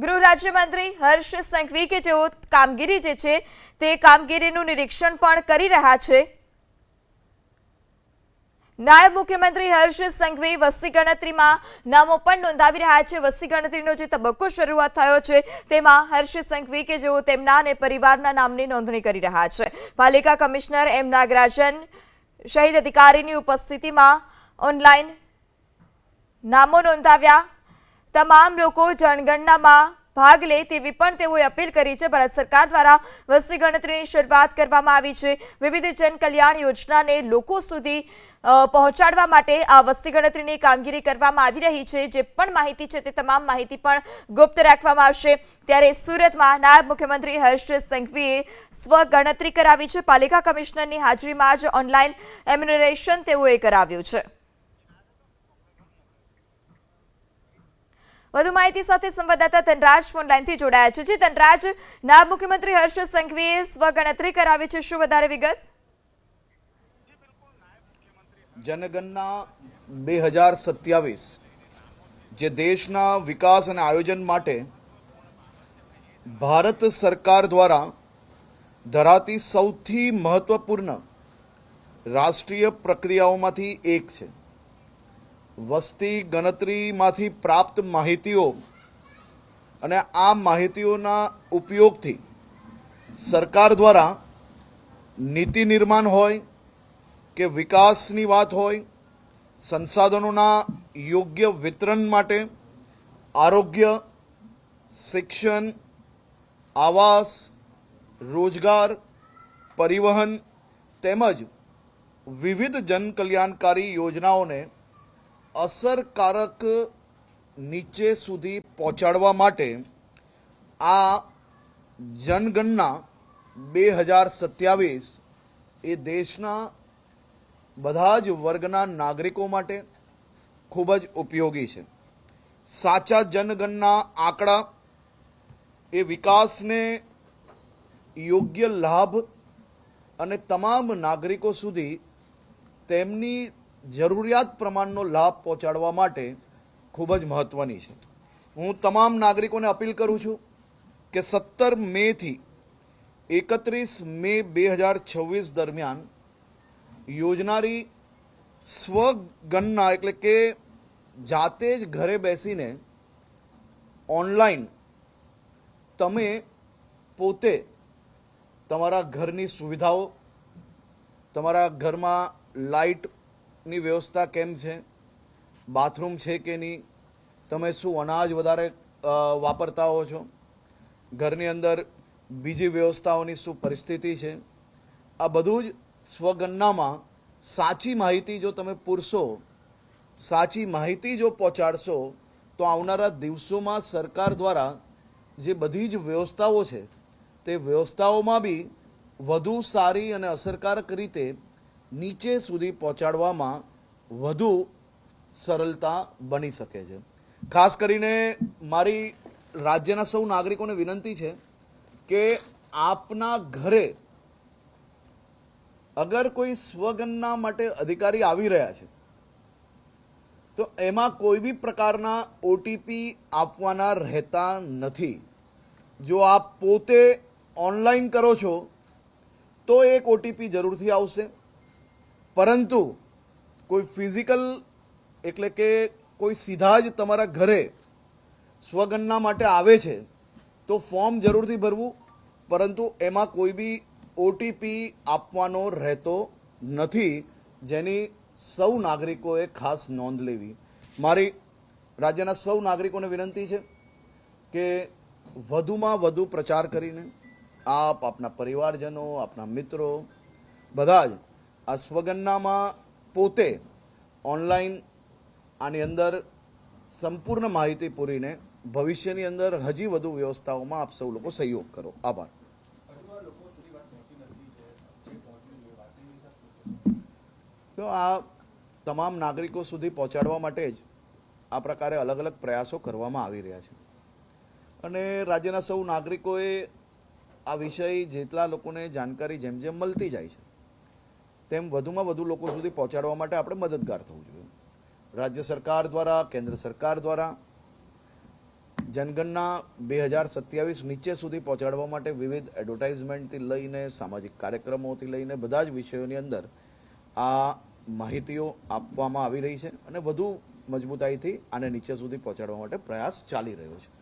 ગૃહ રાજ્યમંત્રી હર્ષ સંઘવી કે જેઓ કામગીરી જે છે તે કામગીરીનું નિરીક્ષણ પણ કરી રહ્યા છે। નાયબ મુખ્યમંત્રી હર્ષ સંઘવી વસ્તી ગણતરીમાં નામો પણ નોંધાવી રહ્યા છે। વસ્તી ગણતરીનો જે તબક્કો શરૂઆત થયો છે તેમાં હર્ષ સંઘવી કે જેઓ તેમના અને પરિવારના નામની નોંધણી કરી રહ્યા છે। પાલિકા કમિશનર એમ નાગરાજન સહિત અધિકારીની ઉપસ્થિતિમાં ઓનલાઈન નામો નોંધાવ્યા। તમામ લોકો જનગણનામાં ભાગ લે તેવી પણ તેઓએ અપીલ કરી છે। ભારત સરકાર દ્વારા વસ્તી ગણતરીની શરૂઆત કરવામાં આવી છે। વિવિધ જનકલ્યાણ યોજનાને લોકો સુધી પહોંચાડવા માટે આ વસ્તી ગણતરીની કામગીરી કરવામાં આવી રહી છે। જે પણ માહિતી છે તે તમામ માહિતી પણ ગુપ્ત રાખવામાં આવશે। ત્યારે સુરતમાં નાયબ મુખ્યમંત્રી હર્ષ સંઘવીએ સ્વગણતરી કરાવી છે। પાલિકા કમિશનરની હાજરીમાં જ ઓનલાઈન એમ્યુનરેશન તેઓએ કરાવ્યું છે। વધુ માહિતી સાથે સંવાદદાતા ધનરાજ ફોન લાઈનથી જોડાયા છે। ધનરાજ, નાયબ મુખ્યમંત્રી હર્ષ સંઘવીએ સ્વગણતરી કરાવી છે, શું વધારે વિગત? જનગણના 2027 જે દેશના વિકાસ અને આયોજન માટે ભારત સરકાર દ્વારા ધરાતી સૌથી મહત્વપૂર્ણ રાષ્ટ્રીય પ્રક્રિયાઓમાંથી એક છે। વસ્તી ગણતરીમાંથી પ્રાપ્ત માહિતીઓ અને આ માહિતીઓના ઉપયોગથી સરકાર દ્વારા નીતિ નિર્માણ હોય કે વિકાસની વાત હોય, સંસાધનોના યોગ્ય વિતરણ માટે, આરોગ્ય, શિક્ષણ, આવાસ, રોજગાર, પરિવહન તેમજ વિવિધ જનકલ્યાણકારી યોજનાઓને અસરકારક નીચે સુધી પહોંચાડવા માટે આ જનગણના 2027 એ દેશના બધા જ વર્ગના નાગરિકો માટે ખૂબ જ ઉપયોગી છે। સાચા જનગણના આંકડા એ વિકાસને યોગ્ય લાભ અને તમામ નાગરિકો સુધી તેમની જરૂરિયાત પ્રમાણનો લાભ પહોંચાડવા માટે ખૂબ જ મહત્વની છે। હું તમામ નાગરિકોને અપીલ કરું છું કે 17 મેથી 31 મે 2026 દરમિયાન યોજનારી સ્વગણના એટલે કે જાતે જ ઘરે બેસીને ઓનલાઈન તમે પોતે તમારા ઘરની સુવિધાઓ, તમારા ઘરમાં લાઇટની વ્યવસ્થા કેમ છે, બાથરૂમ છે કે નહીં, તમે શું અનાજ વધારે વાપરતા હો છો, ઘરની અંદર બીજી વ્યવસ્થાઓની શું પરિસ્થિતિ છે, આ બધું જ સ્વગણનામાં સાચી માહિતી જો તમે પૂરશો, સાચી માહિતી જો પહોંચાડશો તો આવનારા દિવસોમાં સરકાર દ્વારા જે બધી જ વ્યવસ્થાઓ છે તે વ્યવસ્થાઓમાં બી વધુ સારી અને અસરકારક રીતે નીચે સુધી પહોંચાડવામાં વધુ સરળતા બની શકે છે। ખાસ કરીને મારી રાજ્યના સૌ નાગરિકોને વિનંતી છે કે આપના ઘરે અગર કોઈ સ્વગણના માટે અધિકારી આવી રહ્યા છે તો એમાં કોઈ બી પ્રકારના ઓટીપી આપવાના રહેતા નથી। જો આપ પોતે ઓનલાઈન કરો છો તો એક ઓટીપી જરૂરથી આવશે, પરંતુ કોઈ ફિઝિકલ એટલે કે કોઈ સીધા જ તમારા ઘરે સ્વગણના માટે આવે છે તો ફોર્મ જરૂરથી ભરવું, પરંતુ એમાં કોઈ બી ઓટીપી આપવાનો રહેતો નથી, જેની સૌ નાગરિકોએ ખાસ નોંધ લેવી। મારી રાજ્યના સૌ નાગરિકોને વિનંતી છે કે વધુમાં વધુ પ્રચાર કરીને આપ, આપના પરિવારજનો, આપના મિત્રો બધા જ આ સ્વગણનામાં પોતે ઓનલાઈન આની અંદર સંપૂર્ણ માહિતી પૂરીને ભવિષ્યની અંદર હજી વધુ વ્યવસ્થાઓમાં આપ સૌ લોકો સહયોગ કરો। આભાર। તો આ તમામ નાગરિકો સુધી પહોંચાડવા માટે જ આ પ્રકારે અલગ અલગ પ્રયાસો કરવામાં આવી રહ્યા છે અને રાજ્યના સૌ નાગરિકોએ આ વિષય જેટલા લોકોને જાણકારી જેમ જેમ મળતી જાય છે તેમ વધુમાં વધુ લોકો સુધી પહોંચાડવા માટે આપણે મદદગાર થવું જોઈએ। રાજ્ય સરકાર દ્વારા, કેન્દ્ર સરકાર દ્વારા જનગણના 2027 નીચે સુધી પહોંચાડવા માટે વિવિધ એડવર્ટાઇઝમેન્ટથી લઈને સામાજિક કાર્યક્રમોથી લઈને બધા જ વિષયોની અંદર આ માહિતીઓ આપવામાં આવી રહી છે અને વધુ મજબૂતાઈથી આને નીચે સુધી પહોંચાડવા માટે પ્રયાસ ચાલી રહ્યો છે.